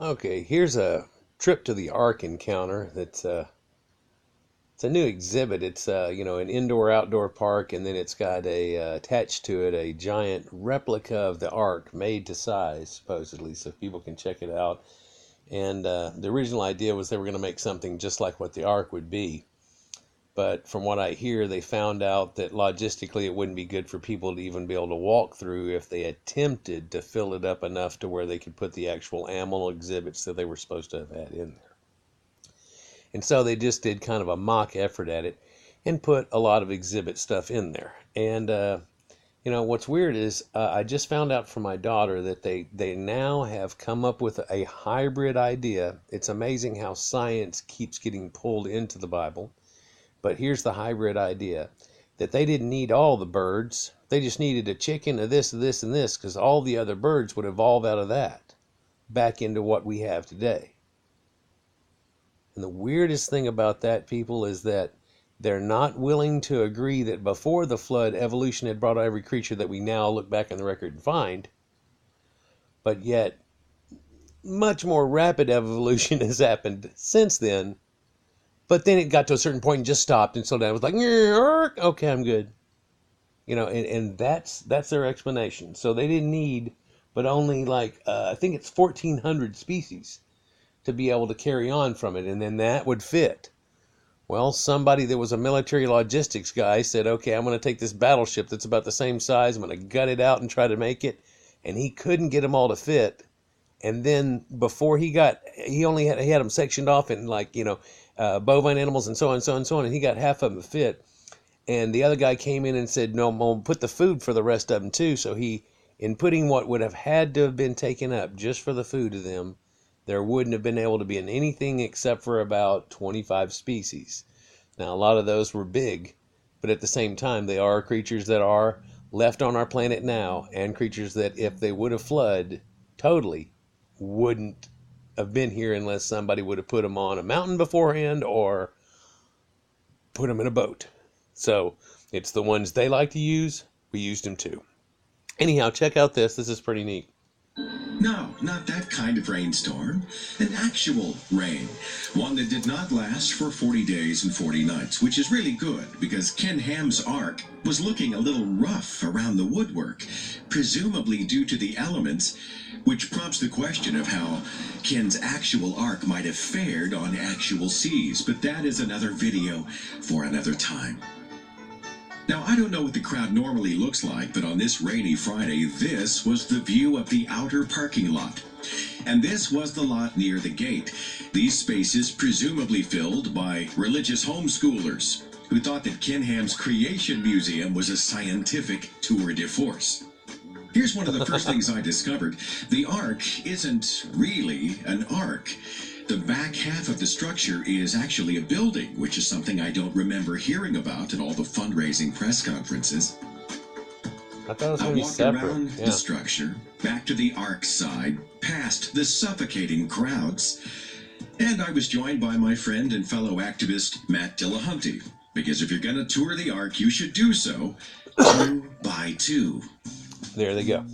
Okay, here's a trip to the Ark encounter. It's a new exhibit. It's an indoor-outdoor park, and then it's got attached to it a giant replica of the Ark made to size, supposedly, so people can check it out. And the original idea was they were going to make something just like what the Ark would be. But from what I hear, they found out that logistically it wouldn't be good for people to even be able to walk through if they attempted to fill it up enough to where they could put the actual animal exhibits that they were supposed to have had in there. And so they just did kind of a mock effort at it and put a lot of exhibit stuff in there. And, what's weird is I just found out from my daughter that they now have come up with a hybrid idea. It's amazing how science keeps getting pulled into the Bible. But here's the hybrid idea, that they didn't need all the birds. They just needed a chicken, of this, and this, because all the other birds would evolve out of that back into what we have today. And the weirdest thing about that, people, is that they're not willing to agree that before the flood, evolution had brought every creature that we now look back in the record and find. But yet, much more rapid evolution has happened since then. But then it got to a certain point and just stopped and slowed down. It was like, okay, I'm good. And that's their explanation. So they didn't need but only I think it's 1,400 species to be able to carry on from it, and then that would fit. Well, somebody that was a military logistics guy said, okay, I'm going to take this battleship that's about the same size, I'm going to gut it out and try to make it, and he couldn't get them all to fit. And then before he had them sectioned off in bovine animals and so on and so on and so on, and he got half of them to fit. And the other guy came in and said, no, I'm going to put the food for the rest of them too. So in putting what would have had to have been taken up just for the food of them, there wouldn't have been able to be in anything except for about 25 species. Now, a lot of those were big, but at the same time, they are creatures that are left on our planet now, and creatures that, if they would have flooded totally, wouldn't have been here unless somebody would have put them on a mountain beforehand or put them in a boat. So it's the ones they like to use. We used them too. Anyhow, check out this. This is pretty neat. No, not that kind of rainstorm. An actual rain. One that did not last for 40 days and 40 nights, which is really good because Ken Ham's ark was looking a little rough around the woodwork, presumably due to the elements, which prompts the question of how Ken's actual ark might have fared on actual seas. But that is another video for another time. Now, I don't know what the crowd normally looks like, but on this rainy Friday, this was the view of the outer parking lot. And this was the lot near the gate. These spaces presumably filled by religious homeschoolers who thought that Ken Ham's Creation Museum was a scientific tour de force. Here's one of the first things I discovered. The ark isn't really an ark. The back half of the structure is actually a building, which is something I don't remember hearing about at all the fundraising press conferences. I walked around the structure, back to the ark side, past the suffocating crowds, and I was joined by my friend and fellow activist Matt Dillahunty, because if you're going to tour the ark, you should do so 2 by 2. There they go.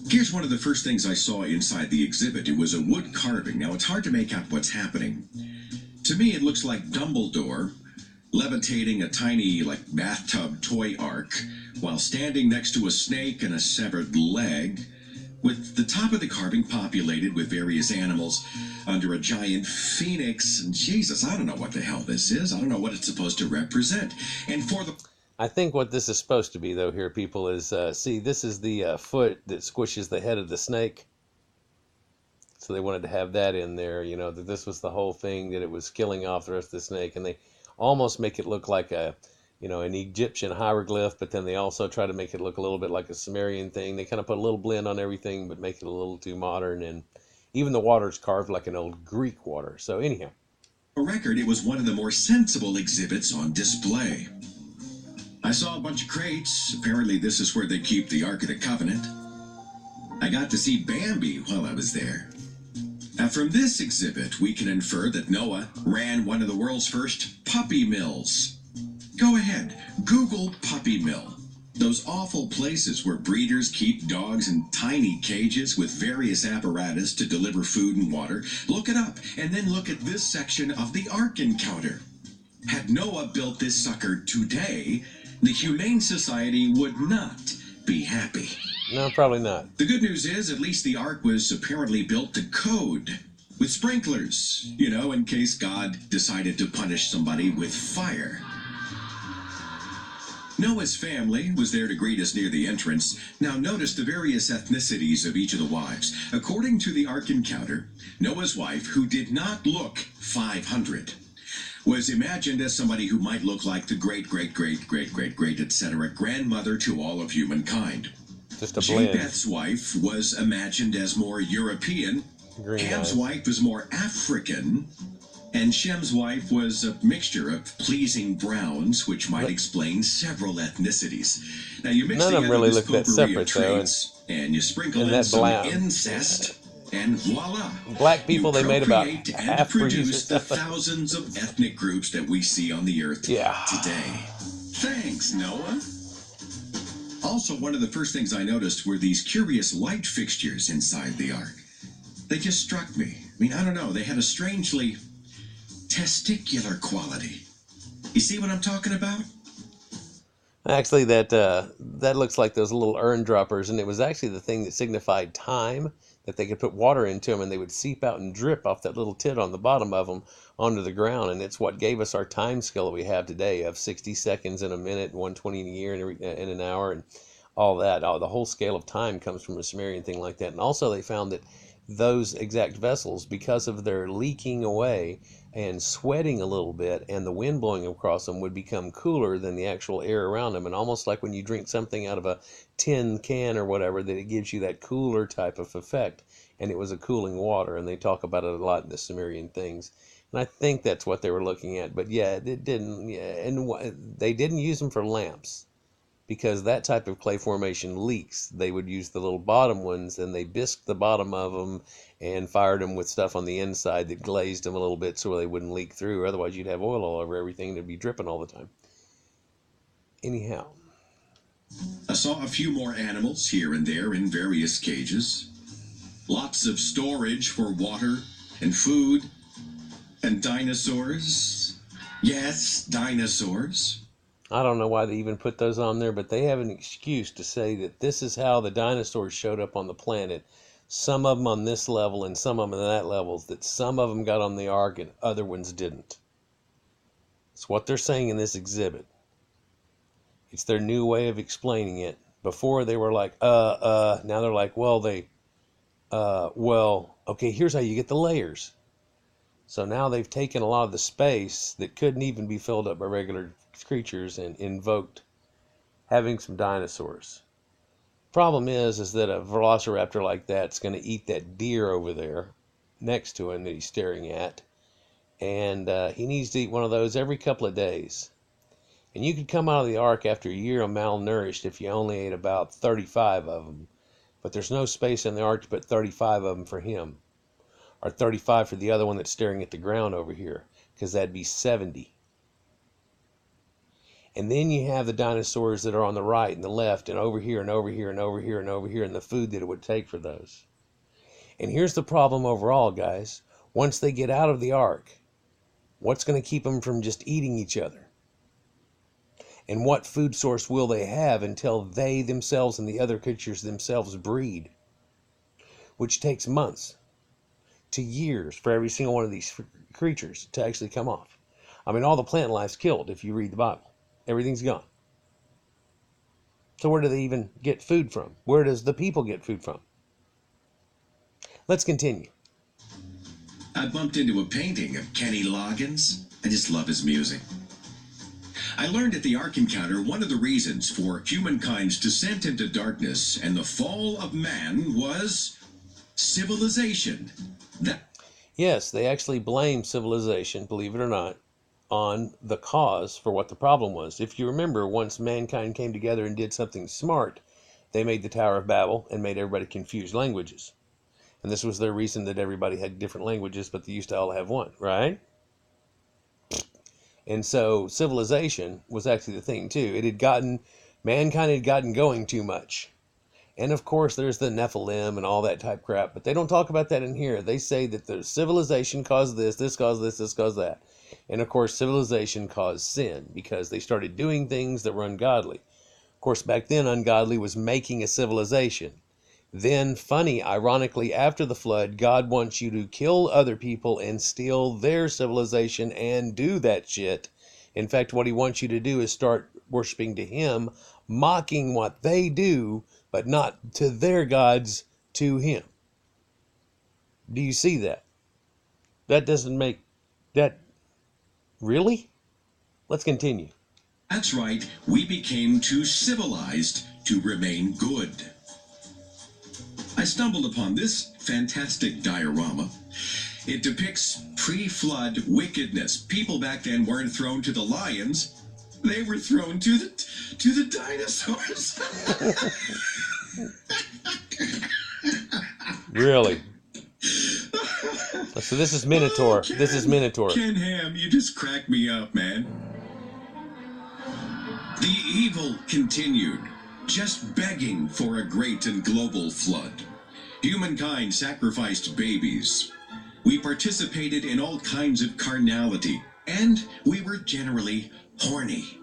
Here's one of the first things I saw inside the exhibit. It was a wood carving. Now, it's hard to make out what's happening. To me, it looks like Dumbledore levitating a tiny, bathtub toy ark while standing next to a snake and a severed leg, with the top of the carving populated with various animals under a giant phoenix. Jesus, I don't know what the hell this is. I don't know what it's supposed to represent. And for the... I think what this is supposed to be, though, here, people, is, see, this is the foot that squishes the head of the snake. So they wanted to have that in there, that this was the whole thing, that it was killing off the rest of the snake. And they almost make it look like an Egyptian hieroglyph, but then they also try to make it look a little bit like a Sumerian thing. They kind of put a little blend on everything, but make it a little too modern. And even the water's carved like an old Greek water. So anyhow. For record, it was one of the more sensible exhibits on display. I saw a bunch of crates. Apparently this is where they keep the Ark of the Covenant. I got to see Bambi while I was there. Now, from this exhibit, we can infer that Noah ran one of the world's first puppy mills. Go ahead, Google puppy mill. Those awful places where breeders keep dogs in tiny cages with various apparatus to deliver food and water. Look it up, and then look at this section of the Ark Encounter. Had Noah built this sucker today, the Humane Society would not be happy. No, probably not. The good news is, at least the Ark was apparently built to code. With sprinklers, in case God decided to punish somebody with fire. Noah's family was there to greet us near the entrance. Now notice the various ethnicities of each of the wives. According to the Ark Encounter, Noah's wife, who did not look 500, was imagined as somebody who might look like the great, etc. grandmother to all of humankind. Just a blend. Japheth's wife was imagined as more European. Green Ham's eyes. wife was more African. And Shem's wife was a mixture of pleasing browns, which might explain several ethnicities. Now you mix None of them together really this look that potpourri separate, of though, traits, and you sprinkle and in that some brown. incest, and voila. Black people, you they made about procreate and half produce the breeds. thousands of ethnic groups that we see on the earth Yeah. today. Thanks, Noah. Also, one of the first things I noticed were these curious light fixtures inside the Ark. They just struck me. I mean, I don't know, they had a strangely testicular quality. You see what I'm talking about? Actually, that looks like those little urn droppers, and it was actually the thing that signified time, that they could put water into them, and they would seep out and drip off that little tit on the bottom of them onto the ground, and it's what gave us our time scale that we have today of 60 seconds in a minute, 120 in a year, in an hour, and all that. The whole scale of time comes from a Sumerian thing like that. And also they found that those exact vessels, because of their leaking away and sweating a little bit and the wind blowing across them, would become cooler than the actual air around them. And almost like when you drink something out of a tin can or whatever, that it gives you that cooler type of effect. And it was a cooling water, and they talk about it a lot in the Sumerian things. And I think that's what they were looking at. But yeah, it didn't. Yeah, and they didn't use them for lamps, because that type of clay formation leaks. They would use the little bottom ones, and they bisqued the bottom of them and fired them with stuff on the inside that glazed them a little bit so they wouldn't leak through. Otherwise, you'd have oil all over everything. It'd be dripping all the time. Anyhow. I saw a few more animals here and there in various cages. Lots of storage for water and food and dinosaurs. Yes, dinosaurs. I don't know why they even put those on there, but they have an excuse to say that this is how the dinosaurs showed up on the planet. Some of them on this level and some of them on that level, that some of them got on the Ark and other ones didn't. It's what they're saying in this exhibit. It's their new way of explaining it. Before they were like, now they're like, okay, here's how you get the layers. So now they've taken a lot of the space that couldn't even be filled up by regular creatures and invoked having some dinosaurs. Problem is that a velociraptor like that's going to eat that deer over there next to him that he's staring at, and he needs to eat one of those every couple of days. And you could come out of the Ark after a year of malnourished if you only ate about 35 of them, but there's no space in the Ark to put 35 of them for him, or 35 for the other one that's staring at the ground over here, because that'd be 70. And then you have the dinosaurs that are on the right and the left and over here and over here and over here and over here, and the food that it would take for those. And here's the problem overall, guys. Once they get out of the Ark, what's going to keep them from just eating each other? And what food source will they have until they themselves and the other creatures themselves breed? Which takes months to years for every single one of these creatures to actually come off. I mean, all the plant life's killed if you read the Bible. Everything's gone. So where do they even get food from? Where does the people get food from? Let's continue. I bumped into a painting of Kenny Loggins. I just love his music. I learned at the Ark Encounter one of the reasons for humankind's descent into darkness and the fall of man was civilization. Yes, they actually blame civilization, believe it or not, on the cause for what the problem was. If you remember, once mankind came together and did something smart, they made the Tower of Babel and made everybody confuse languages. And this was their reason that everybody had different languages, but they used to all have one, right? And so civilization was actually the thing too. It had gotten Mankind had gotten going too much. And of course, there's the Nephilim and all that type crap, but they don't talk about that in here. They say that the civilization caused this caused this caused that. And of course, civilization caused sin because they started doing things that were ungodly. Of course, back then, ungodly was making a civilization. Then, funny, ironically, after the flood, God wants you to kill other people and steal their civilization and do that shit. In fact, what he wants you to do is start worshiping to him, mocking what they do, but not to their gods, to him. Do you see that? That doesn't make that really? Let's continue. That's right, we became too civilized to remain good. I stumbled upon this fantastic diorama. It depicts pre-flood wickedness. People back then weren't thrown to the lions. They were thrown to the dinosaurs. Really? So this is Minotaur. Ken, This is Minotaur. Ken Ham, you just cracked me up, man. The evil continued, just begging for a great and global flood. Humankind sacrificed babies. We participated in all kinds of carnality, and we were generally horny.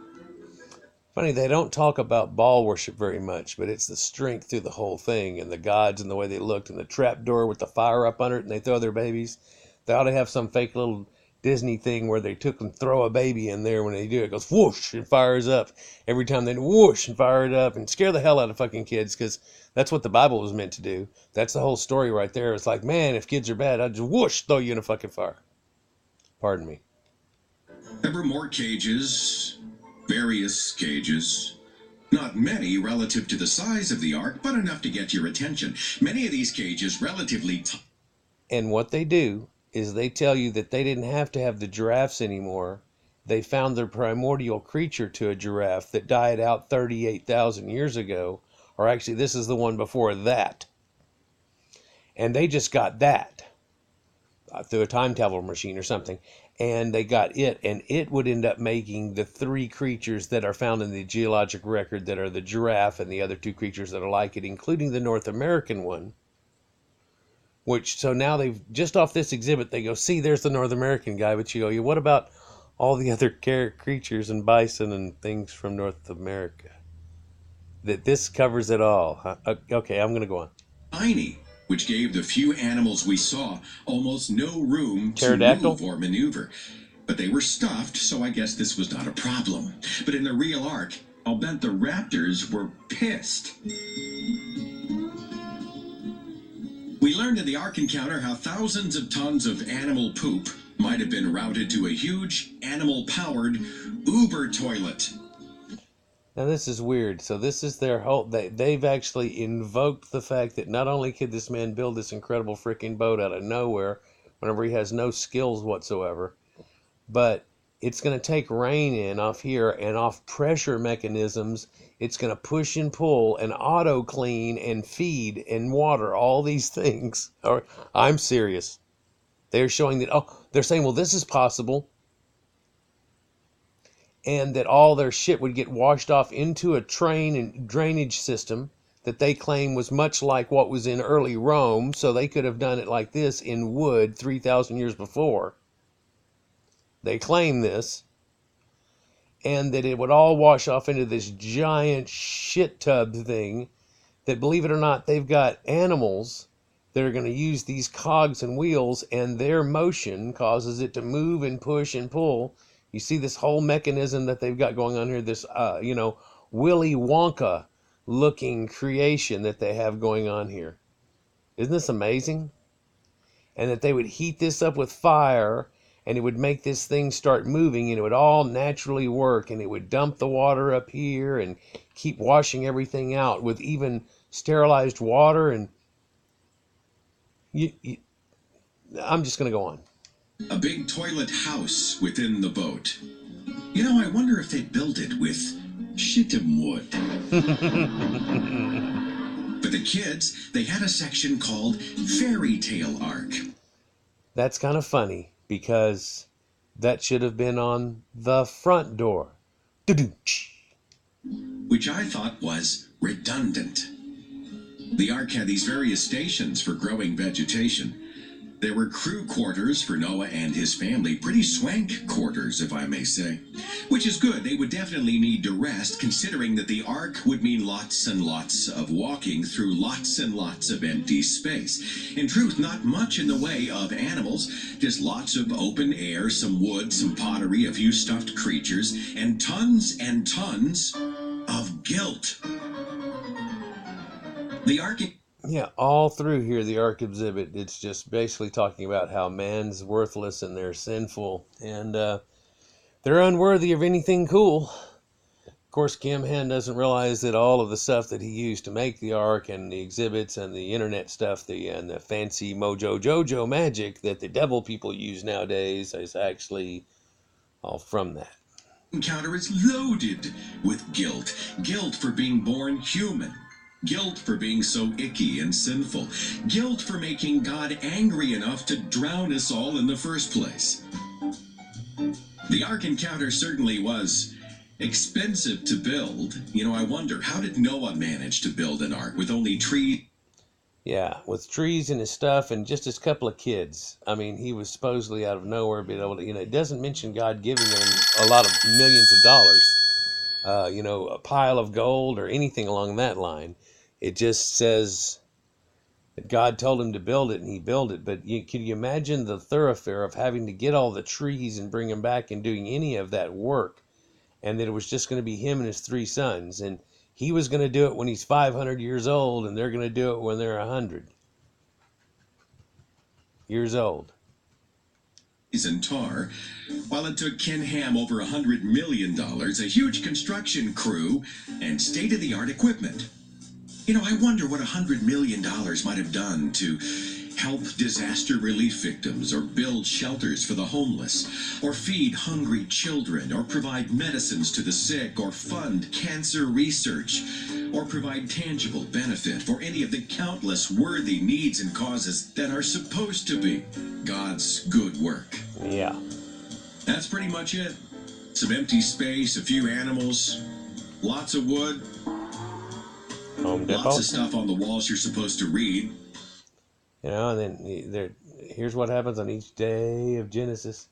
Funny, they don't talk about Baal worship very much, but it's the strength through the whole thing, and the gods and the way they looked, and the trap door with the fire up under it, and they throw their babies. They ought to have some fake little Disney thing where they took and throw a baby in there. When they do it, it goes whoosh and fires up. Every time they whoosh and fire it up and scare the hell out of fucking kids, because that's what the Bible was meant to do. That's the whole story right there. It's like, man, if kids are bad, I'd just whoosh, throw you in a fucking fire. Pardon me. There were more cages, various cages. Not many relative to the size of the ark, but enough to get your attention. Many of these cages relatively And what they do is they tell you that they didn't have to have the giraffes anymore. They found their primordial creature to a giraffe that died out 38,000 years ago. Or actually, this is the one before that. And they just got that through a time travel machine or something. And they got it, and it would end up making the three creatures that are found in the geologic record that are the giraffe and the other two creatures that are like it, including the North American one. Which, so now they've, just off this exhibit, they go, see, there's the North American guy. But you go, what about all the other creatures and bison and things from North America? That this covers it all. Huh? Okay, I'm going to go on. tiny, which gave the few animals we saw almost no room to Pterodactyl? move or maneuver. But they were stuffed, so I guess this was not a problem. But in the real ark, I'll bet the raptors were pissed. We learned in the Ark Encounter how thousands of tons of animal poop might have been routed to a huge animal-powered Uber toilet. Now this is weird. So this is their whole, they've actually invoked the fact that not only could this man build this incredible freaking boat out of nowhere, whenever he has no skills whatsoever, but it's going to take rain in off here and off pressure mechanisms. It's going to push and pull and auto clean and feed and water, all these things. I'm serious. They're showing that, they're saying, well, this is possible. And that all their shit would get washed off into a train and drainage system that they claim was much like what was in early Rome. So they could have done it like this in wood 3,000 years before. They claim this, and that it would all wash off into this giant shit tub thing that, believe it or not, they've got animals that are going to use these cogs and wheels, and their motion causes it to move and push and pull. You see this whole mechanism that they've got going on here, this, Willy Wonka looking creation that they have going on here. Isn't this amazing? And that they would heat this up with fire, and it would make this thing start moving, and it would all naturally work, and it would dump the water up here and keep washing everything out with even sterilized water. And I'm just going to go on. A big toilet house within the boat. You know, I wonder if they built it with shittim wood. For the kids, they had a section called Fairy Tale Ark. That's kind of funny, because that should have been on the front door. which I thought was redundant. The ark had these various stations for growing vegetation. There were crew quarters for Noah and his family, pretty swank quarters, if I may say. Which is good. They would definitely need to rest, considering that the ark would mean lots and lots of walking through lots and lots of empty space. In truth, not much in the way of animals, just lots of open air, some wood, some pottery, a few stuffed creatures, and tons of guilt. The ark... Yeah, all through here, the Ark exhibit, it's just basically talking about how man's worthless and they're sinful and they're unworthy of anything cool. Of course, Kim Hen doesn't realize that all of the stuff that he used to make the Ark and the exhibits and the internet stuff and the fancy mojo jojo magic that the devil people use nowadays is actually all from that. Encounter is loaded with guilt. Guilt for being born human. Guilt for being so icky and sinful. Guilt for making God angry enough to drown us all in the first place. The Ark encounter certainly was expensive to build. I wonder, how did Noah manage to build an ark with only trees? Yeah, with trees and his stuff and just his couple of kids. I mean, he was supposedly out of nowhere being able to, it doesn't mention God giving him a lot of millions of dollars. A pile of gold or anything along that line. It just says that God told him to build it and he built it. But can you imagine the thoroughfare of having to get all the trees and bring them back and doing any of that work? And that it was just going to be him and his 3 sons. And he was going to do it when he's 500 years old and they're going to do it when they're 100 years old. And tar, while it took Ken Ham over $100 million, a huge construction crew, and state-of-the-art equipment. I wonder what $100 million might have done to help disaster relief victims, or build shelters for the homeless, or feed hungry children, or provide medicines to the sick, or fund cancer research, or provide tangible benefit for any of the countless worthy needs and causes that are supposed to be God's good work. Yeah. That's pretty much it. Some empty space, a few animals, lots of wood, lots of stuff on the walls you're supposed to read. And then here's what happens on each day of Genesis.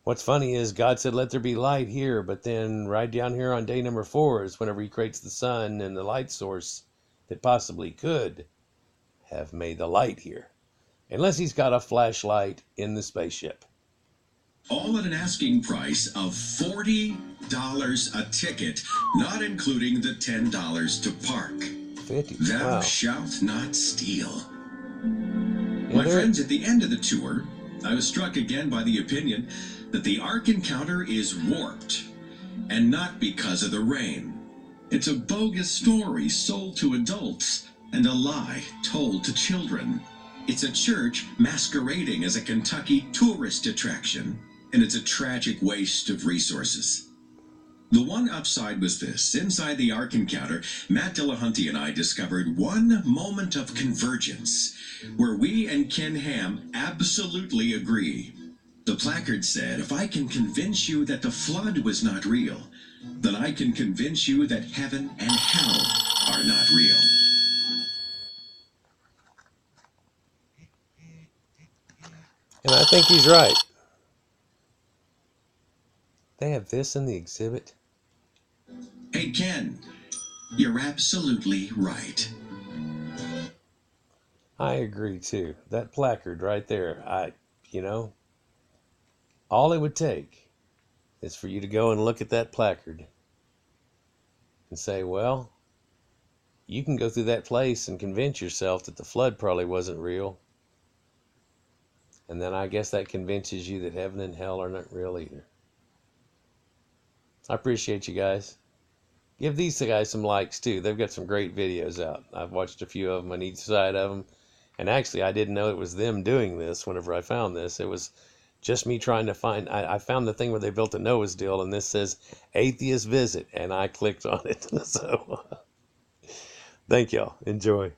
What's funny is God said, let there be light here, but then right down here on day number 4 is whenever he creates the sun and the light source that possibly could have made the light here. Unless he's got a flashlight in the spaceship. All at an asking price of $40 a ticket, not including the $10 to park. 50. Thou Wow. shalt not steal. My friends, at the end of the tour, I was struck again by the opinion that the Ark encounter is warped, and not because of the rain. It's a bogus story sold to adults and a lie told to children. It's a church masquerading as a Kentucky tourist attraction, and it's a tragic waste of resources. The one upside was this. Inside the Ark encounter, Matt Dillahunty and I discovered one moment of convergence where we and Ken Ham absolutely agree. The placard said, if I can convince you that the flood was not real, then I can convince you that heaven and hell are not real. And I think he's right. They have this in the exhibit. Hey, Ken, you're absolutely right. I agree too. That placard right there, all it would take is for you to go and look at that placard and say, well, you can go through that place and convince yourself that the flood probably wasn't real. And then I guess that convinces you that heaven and hell are not real either. I appreciate you guys. Give these guys some likes too. They've got some great videos out. I've watched a few of them on each side of them. And actually, I didn't know it was them doing this whenever I found this. It was just me trying to find... I found the thing where they built a Noah's deal, and this says, Atheist Visit. And I clicked on it. So, thank y'all. Enjoy.